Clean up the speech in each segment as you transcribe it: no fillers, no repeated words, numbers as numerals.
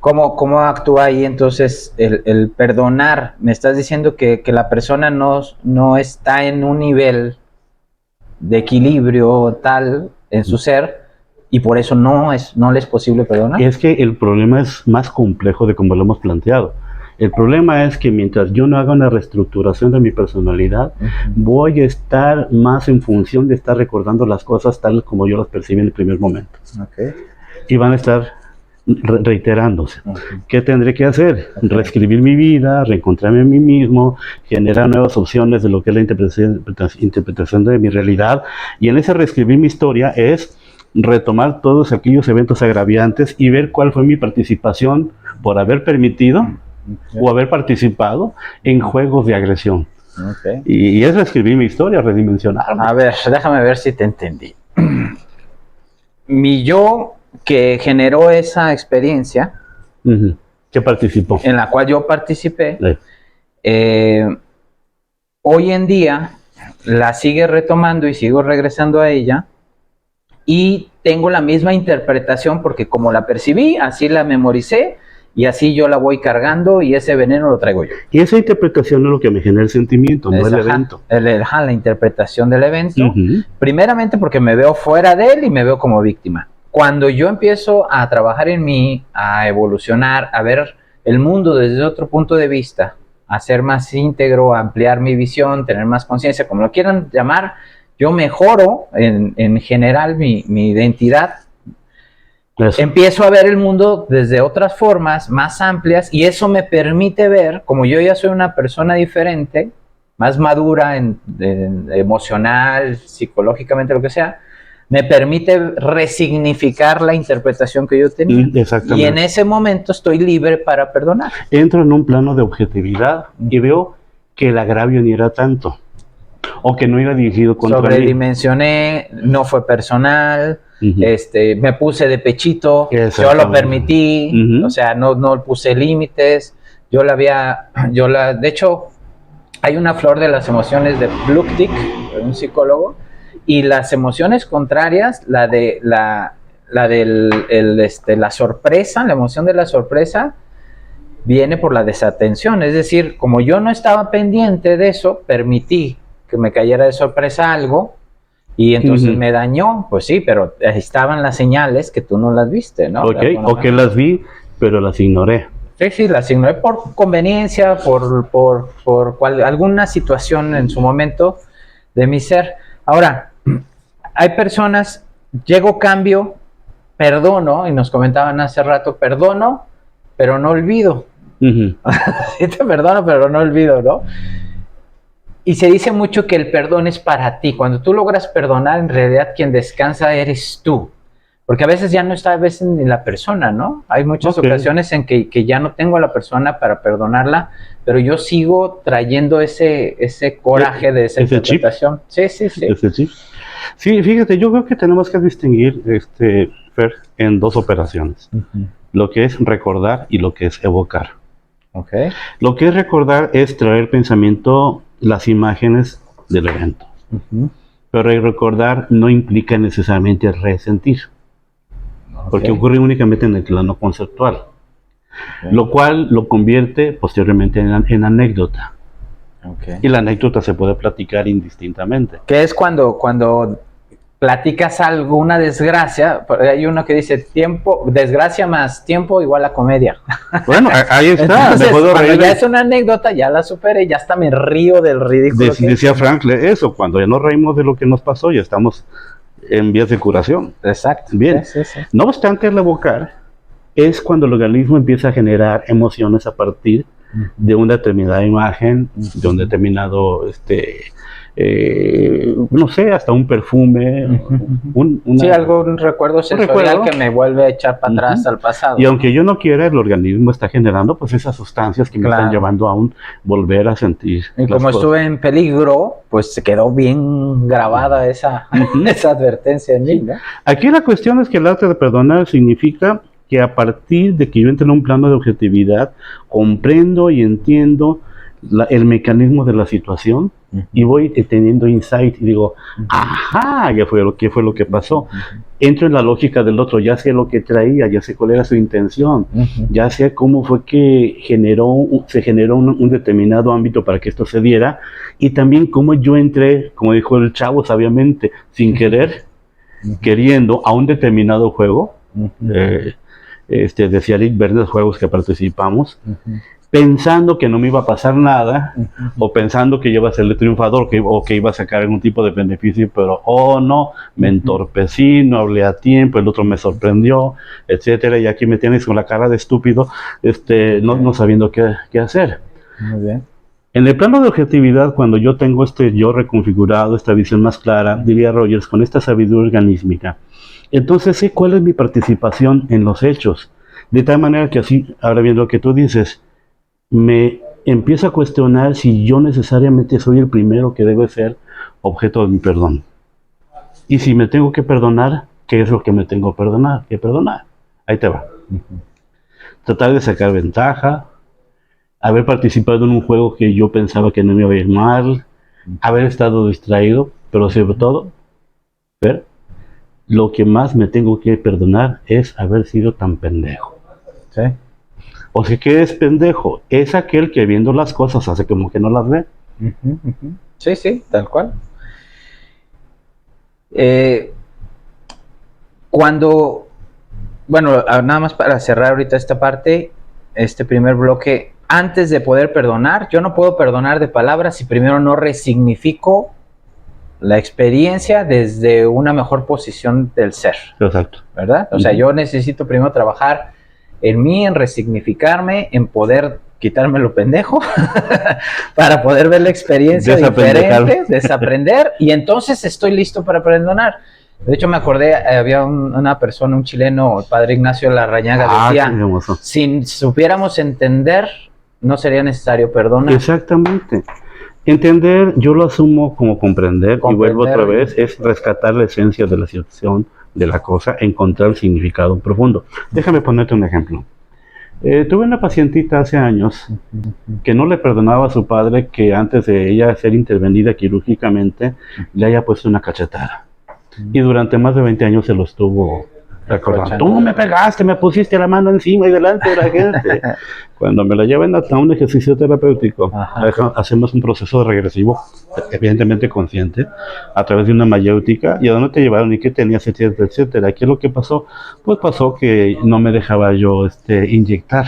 ¿Cómo actúa ahí entonces el perdonar? Me estás diciendo que la persona no está en un nivel de equilibrio tal en su ser y por eso no le es posible perdonar. Es que el problema es más complejo de como lo hemos planteado. El problema es que mientras yo no haga una reestructuración de mi personalidad, voy a estar más en función de estar recordando las cosas tal como yo las percibí en el primer momento. Okay. Y van a estar reiterándose. ¿Qué tendré que hacer? Reescribir mi vida, reencontrarme a mí mismo, generar nuevas opciones de lo que es la interpretación de mi realidad. Y en ese reescribir mi historia es retomar todos aquellos eventos agraviantes y ver cuál fue mi participación por haber permitido o haber participado en juegos de agresión. Okay. Y es reescribir mi historia, redimensionarme. A ver, déjame ver si te entendí. Mi yo que generó esa experiencia, que participó, en la cual yo participé, hoy en día la sigue retomando y sigo regresando a ella y tengo la misma interpretación porque como la percibí, así la memoricé y así yo la voy cargando y ese veneno lo traigo yo. Y esa interpretación es lo que me genera el sentimiento, no el evento. La interpretación del evento, primeramente porque me veo fuera de él y me veo como víctima. Cuando yo empiezo a trabajar en mí, a evolucionar, a ver el mundo desde otro punto de vista, a ser más íntegro, a ampliar mi visión, tener más conciencia, como lo quieran llamar, yo mejoro en general mi identidad. Eso. Empiezo a ver el mundo desde otras formas más amplias y eso me permite ver, como yo ya soy una persona diferente, más madura emocional, psicológicamente, lo que sea, me permite resignificar la interpretación que yo tenía. Exactamente. Y en ese momento estoy libre para perdonar. Entro en un plano de objetividad y veo que el agravio ni era tanto, o que no iba dirigido contra mí. Sobredimensioné, no fue personal, me puse de pechito, yo lo permití, o sea, no puse límites, de hecho, hay una flor de las emociones de Plutchik, un psicólogo, y las emociones contrarias, la sorpresa, la emoción de la sorpresa, viene por la desatención. Es decir, como yo no estaba pendiente de eso, permití que me cayera de sorpresa algo y entonces me dañó. Pues sí, pero estaban las señales que tú no las viste, ¿no? Ok, o que las vi, pero las ignoré. Sí, las ignoré por conveniencia, por alguna situación en su momento de mi ser. Ahora, hay personas, llego, cambio, perdono, y nos comentaban hace rato, perdono, pero no olvido. Sí te perdono, pero no olvido, ¿no? Y se dice mucho que el perdón es para ti. Cuando tú logras perdonar, en realidad quien descansa eres tú. Porque a veces ya no está ni la persona, ¿no? Hay muchas ocasiones en que ya no tengo a la persona para perdonarla, pero yo sigo trayendo ese coraje de esa interpretación. Sí. Ese chip. Sí, fíjate, yo creo que tenemos que distinguir, Fer, en dos operaciones. Lo que es recordar y lo que es evocar. Okay. Lo que es recordar es traer pensamiento las imágenes del evento. Pero el recordar no implica necesariamente resentir. Porque ocurre únicamente en el plano conceptual. Lo cual lo convierte posteriormente en anécdota. Y la anécdota se puede platicar indistintamente. ¿Qué es cuando platicas alguna desgracia? Hay uno que dice desgracia más tiempo igual a comedia. Bueno, ahí está. Entonces, cuando ya es una anécdota, ya la superé, ya hasta me río del ridículo. Decía Frankl eso, cuando ya nos reímos de lo que nos pasó, ya estamos en vías de curación. Exacto. Bien. Sí. No obstante, el evocar es cuando el organismo empieza a generar emociones a partir de una determinada imagen, de un determinado, no sé, hasta un perfume. Sí, algún recuerdo sensorial que me vuelve a echar para atrás al pasado. Y aunque yo no quiera, el organismo está generando pues esas sustancias que me están llevando a volver a sentir. Y como estuve en peligro, pues se quedó bien grabada esa advertencia en mí, ¿no? Aquí la cuestión es que el arte de perdonar significa que a partir de que yo entro en un plano de objetividad, comprendo y entiendo el mecanismo de la situación y voy teniendo insight y digo, ajá, ya fue lo que pasó. entro en la lógica del otro, ya sé lo que traía, ya sé cuál era su intención, ya sé cómo fue que se generó un determinado ámbito para que esto se diera, y también cómo yo entré, como dijo el chavo sabiamente, sin querer, queriendo a un determinado juego, decía Rick Verne, los juegos que participamos, pensando que no me iba a pasar nada, o pensando que yo iba a ser el triunfador, o que iba a sacar algún tipo de beneficio, pero no, me entorpecí, no hablé a tiempo, el otro me sorprendió, etcétera, y aquí me tienes con la cara de estúpido, no sabiendo qué hacer. Muy bien. En el plano de objetividad, cuando yo tengo yo reconfigurado, esta visión más clara, diría Rogers, con esta sabiduría organísmica, entonces sé cuál es mi participación en los hechos, de tal manera que así, ahora bien lo que tú dices, me empiezo a cuestionar si yo necesariamente soy el primero que debe ser objeto de mi perdón. Y si me tengo que perdonar, ¿qué es lo que me tengo que perdonar? Ahí te va. Tratar de sacar ventaja, haber participado en un juego que yo pensaba que no me iba a ir mal, haber estado distraído, pero sobre todo, ver, lo que más me tengo que perdonar es haber sido tan pendejo. Sí. O sea, ¿qué es pendejo? Es aquel que viendo las cosas hace como que no las ve. Sí, sí, tal cual. Bueno, nada más para cerrar ahorita esta parte, este primer bloque, antes de poder perdonar, yo no puedo perdonar de palabras si primero no resignifico la experiencia desde una mejor posición del ser. Exacto. ¿Verdad? O sea, yo necesito primero trabajar en mí, en resignificarme, en poder quitarme lo pendejo para poder ver la experiencia diferente, desaprender, y entonces estoy listo para perdonar. De hecho, me acordé, había una persona, un chileno, el padre Ignacio Larrañaga, decía, si supiéramos entender, no sería necesario perdonar. Exactamente. Entender, yo lo asumo como comprender, y vuelvo otra vez, es rescatar la esencia de la situación, de la cosa, encontrar el significado profundo. Déjame ponerte un ejemplo. Tuve una pacientita hace años que no le perdonaba a su padre que antes de ella ser intervenida quirúrgicamente le haya puesto una cachetada. Y durante más de 20 años se lo estuvo recordando. Tú me pegaste, me pusiste la mano encima y delante de la gente. Cuando me la llevan a un ejercicio terapéutico, hacemos un proceso regresivo, evidentemente consciente, a través de una mayéutica, y a dónde te llevaron y qué tenías, etcétera, etcétera. ¿Qué es lo que pasó? Pues pasó que no me dejaba yo inyectar.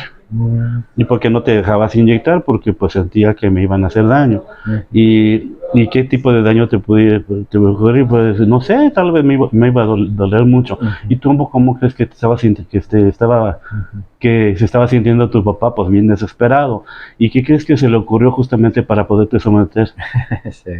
¿Y por qué no te dejabas inyectar? Porque pues sentía que me iban a hacer daño. ¿Y qué tipo de daño te pudiera ocurrir? Pues no sé, tal vez me iba a doler mucho. ¿Y tú cómo crees que que se estaba sintiendo tu papá? Pues bien desesperado. ¿Y qué crees que se le ocurrió justamente para poderte someter? Sí.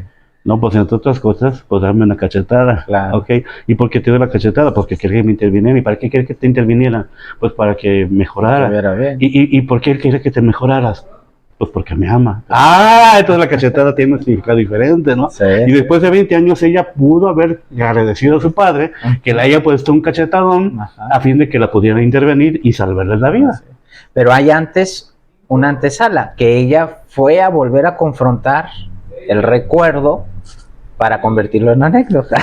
No, pues entre otras cosas, pues darme una cachetada. Claro. ¿Ok? ¿Y por qué te doy la cachetada? Porque quería que me interviniera. ¿Y para qué quería que te interviniera? Pues para que mejorara. Bien. ¿Y por qué él quería que te mejoraras? Pues porque me ama. Entonces la cachetada tiene un significado diferente, ¿no? Sí. Y después de 20 años ella pudo haber agradecido a su padre que le haya puesto un cachetadón a fin de que la pudiera intervenir y salvarle la vida. Sí. Pero hay antes una antesala, que ella fue a volver a confrontar el recuerdo para convertirlo en anécdota.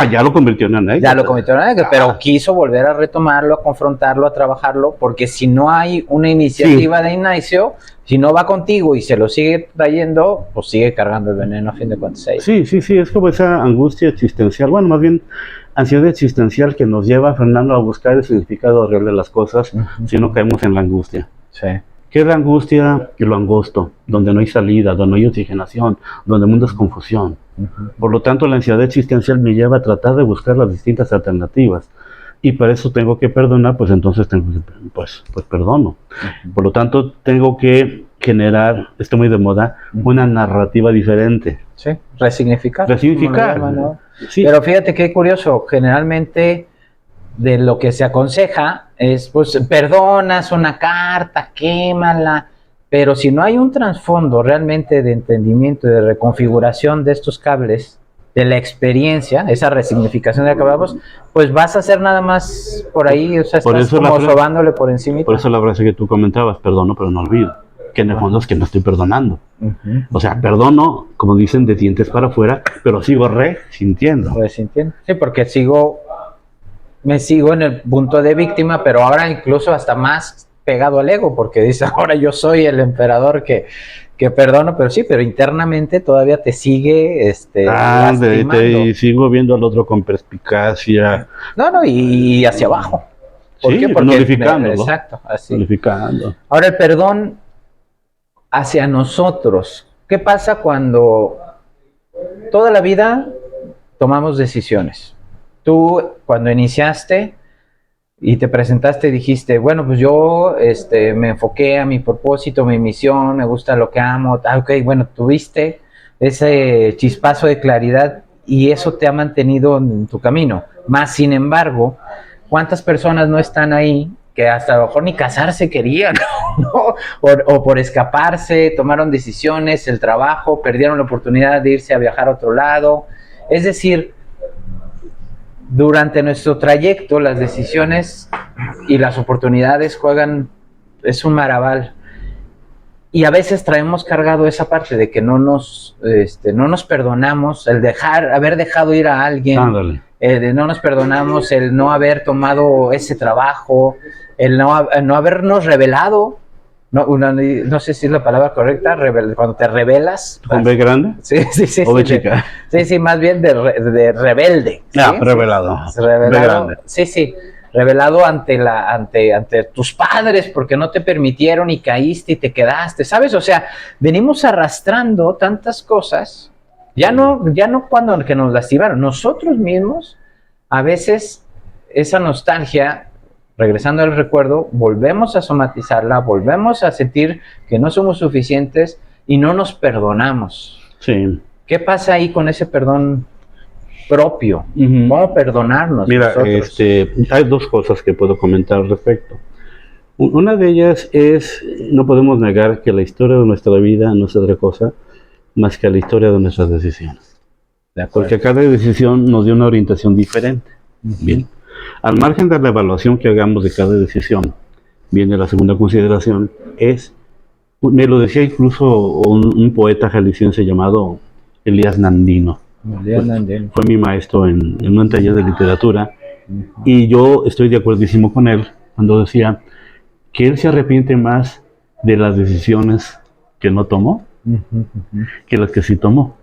Ya lo convirtió en anécdota. Ya lo convirtió en anécdota, pero quiso volver a retomarlo, a confrontarlo, a trabajarlo, porque si no hay una iniciativa de inicio, si no va contigo y se lo sigue trayendo, pues sigue cargando el veneno a fin de cuentas. Sí, es como esa angustia existencial, bueno, más bien ansiedad existencial que nos lleva, Fernando, a buscar el significado real de las cosas, si no caemos en la angustia. Sí. ¿Qué es la angustia? Y lo angosto, donde no hay salida, donde no hay oxigenación, donde el mundo es confusión. Por lo tanto, la ansiedad existencial me lleva a tratar de buscar las distintas alternativas. Y para eso tengo que perdonar, pues entonces pues perdono. Por lo tanto, tengo que generar, esto muy de moda, una narrativa diferente. Sí, resignificar. ¿No? Sí. Pero fíjate qué curioso, generalmente de lo que se aconseja es, pues, perdonas una carta, quémala, pero si no hay un trasfondo realmente de entendimiento y de reconfiguración de estos cables, de la experiencia, esa resignificación de la que hablamos, pues vas a hacer nada más por ahí, o sea, estás como sobándole por encima. Por eso la frase que tú comentabas, perdono pero no olvido, que en el fondo es que no estoy perdonando. O sea, perdono, como dicen, de dientes para afuera, pero sigo resintiendo. Sí, porque sigo me sigo en el punto de víctima, pero ahora incluso hasta más pegado al ego, porque dice, ahora yo soy el emperador que perdono, pero sí, pero internamente todavía te sigue lastimando. Y sigo viendo al otro con perspicacia. No, y hacia abajo. ¿Por Sí, qué? Porque glorificándolo. exacto, así. Glorificando. Ahora el perdón hacia nosotros. ¿Qué pasa cuando toda la vida tomamos decisiones? Tú cuando iniciaste y te presentaste dijiste, bueno, pues yo me enfoqué a mi propósito, mi misión, me gusta lo que amo. Ok, bueno, tuviste ese chispazo de claridad y eso te ha mantenido en tu camino. Más sin embargo, ¿cuántas personas no están ahí que hasta a lo mejor ni casarse querían, ¿no? O por escaparse, tomaron decisiones, el trabajo, perdieron la oportunidad de irse a viajar a otro lado? Es decir, durante nuestro trayecto las decisiones y las oportunidades juegan, es un maraval. Y a veces traemos cargado esa parte de que no nos perdonamos, el haber dejado ir a alguien, no nos perdonamos el no haber tomado ese trabajo, el no habernos revelado, no sé si es la palabra correcta, cuando te revelas. ¿Con B grande? Sí. ¿O B chica? Sí, más bien de rebelde. ¿Sí? Revelado. Revelado. B grande. Sí. Revelado ante tus padres porque no te permitieron y caíste y te quedaste, ¿sabes? O sea, venimos arrastrando tantas cosas, ya no cuando que nos lastimaron, nosotros mismos, a veces esa nostalgia, regresando al recuerdo, volvemos a somatizarla, volvemos a sentir que no somos suficientes y no nos perdonamos. Sí. ¿Qué pasa ahí con ese perdón propio? ¿Cómo perdonarnos? Mira, hay dos cosas que puedo comentar al respecto. Una de ellas es, no podemos negar que la historia de nuestra vida no es otra cosa más que la historia de nuestras decisiones. Porque cada decisión nos dio una orientación diferente. Bien. Al margen de la evaluación que hagamos de cada decisión, viene la segunda consideración, me lo decía incluso un poeta jalisciense llamado Elías Nandino. Fue mi maestro en un taller de literatura, y yo estoy de acuerdísimo con él cuando decía que él se arrepiente más de las decisiones que no tomó que las que sí tomó.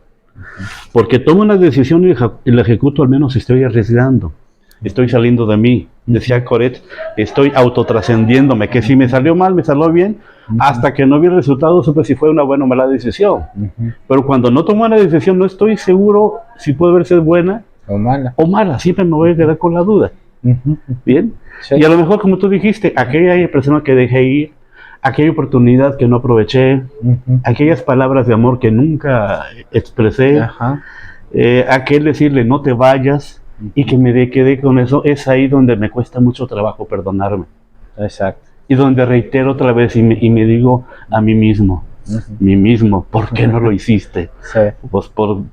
Porque tomo una decisión y la ejecuto, al menos estoy arriesgando, estoy saliendo de mí. Decía Coret, estoy autotrascendiéndome, que si me salió mal, me salió bien, hasta que no vi el resultado supe si fue una buena o mala decisión. Pero cuando no tomo una decisión no estoy seguro si puede haber sido buena o mala, siempre me voy a quedar con la duda. Bien. Sí. Y a lo mejor, como tú dijiste, aquella persona que dejé ir, aquella oportunidad que no aproveché, aquellas palabras de amor que nunca expresé, aquel decirle no te vayas y que me quedé con eso, es ahí donde me cuesta mucho trabajo perdonarme. Exacto. Y donde reitero otra vez y me digo a mí mismo, ¿por qué no lo hiciste? Sí. Pues por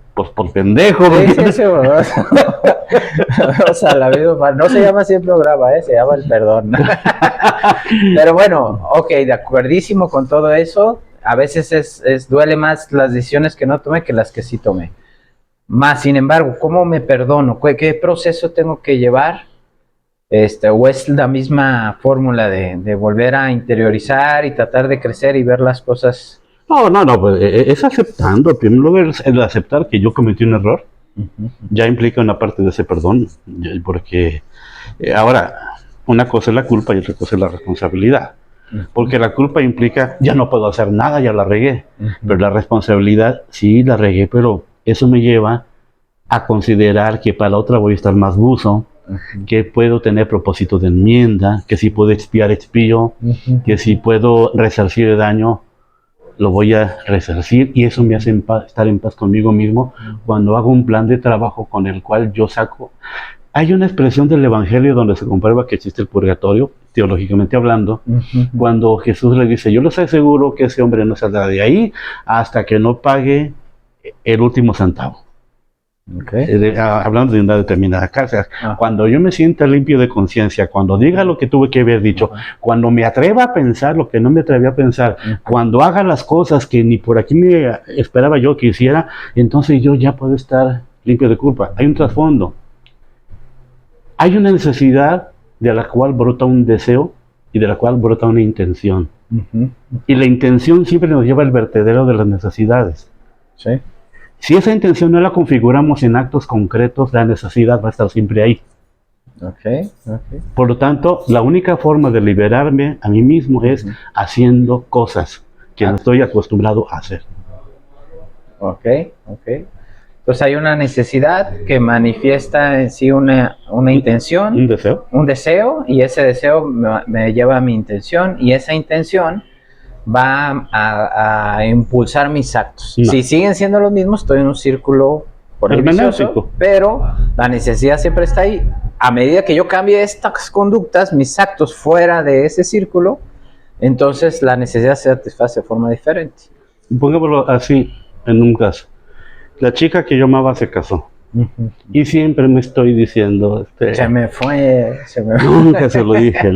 pendejo. Sí, o sea, la vida no se llama siempre brava, se llama el perdón. Pero bueno, ok, de acuerdísimo con todo eso. A veces duele más las decisiones que no tomé que las que sí tomé. Más, sin embargo, ¿cómo me perdono? ¿Qué proceso tengo que llevar? ¿O es la misma fórmula de volver a interiorizar y tratar de crecer y ver las cosas? No, pues es aceptando. En primer lugar, el aceptar que yo cometí un error ya implica una parte de ese perdón, porque ahora, una cosa es la culpa y otra cosa es la responsabilidad. Porque la culpa implica, ya no puedo hacer nada, ya la regué. Pero la responsabilidad, sí, la regué, pero eso me lleva a considerar que para la otra voy a estar más buzo, que puedo tener propósito de enmienda, que si puedo expiar, expío, que si puedo resarcir el daño, lo voy a resarcir, y eso me hace estar en paz conmigo mismo cuando hago un plan de trabajo con el cual yo saco. Hay una expresión del Evangelio donde se comprueba que existe el purgatorio, teológicamente hablando, cuando Jesús le dice, yo les aseguro que ese hombre no saldrá de ahí hasta que no pague el último centavo. Hablando de una determinada cárcel. Cuando yo me sienta limpio de conciencia, cuando diga lo que tuve que haber dicho, cuando me atreva a pensar lo que no me atreví a pensar, cuando haga las cosas que ni por aquí me esperaba yo que hiciera, entonces yo ya puedo estar limpio de culpa. Hay un trasfondo. Hay una necesidad de la cual brota un deseo y de la cual brota una intención. Y la intención siempre nos lleva al vertedero de las necesidades. Sí. Si esa intención no la configuramos en actos concretos, la necesidad va a estar siempre ahí. Ok. Por lo tanto, la única forma de liberarme a mí mismo es haciendo cosas que no estoy acostumbrado a hacer. Ok. Entonces hay una necesidad que manifiesta en sí una intención, ¿Un deseo? un deseo, y ese deseo me lleva a mi intención, y esa intención va a impulsar mis actos. No. Si siguen siendo los mismos, estoy en un círculo por ahí vicioso, Hermenéutico. pero la necesidad siempre está ahí. A medida que yo cambie estas conductas, mis actos fuera de ese círculo, entonces la necesidad se satisface de forma diferente. Pongámoslo así, en un caso. La chica que yo amaba se casó. Y siempre me estoy diciendo, Se me fue. nunca se lo dije, ¿no?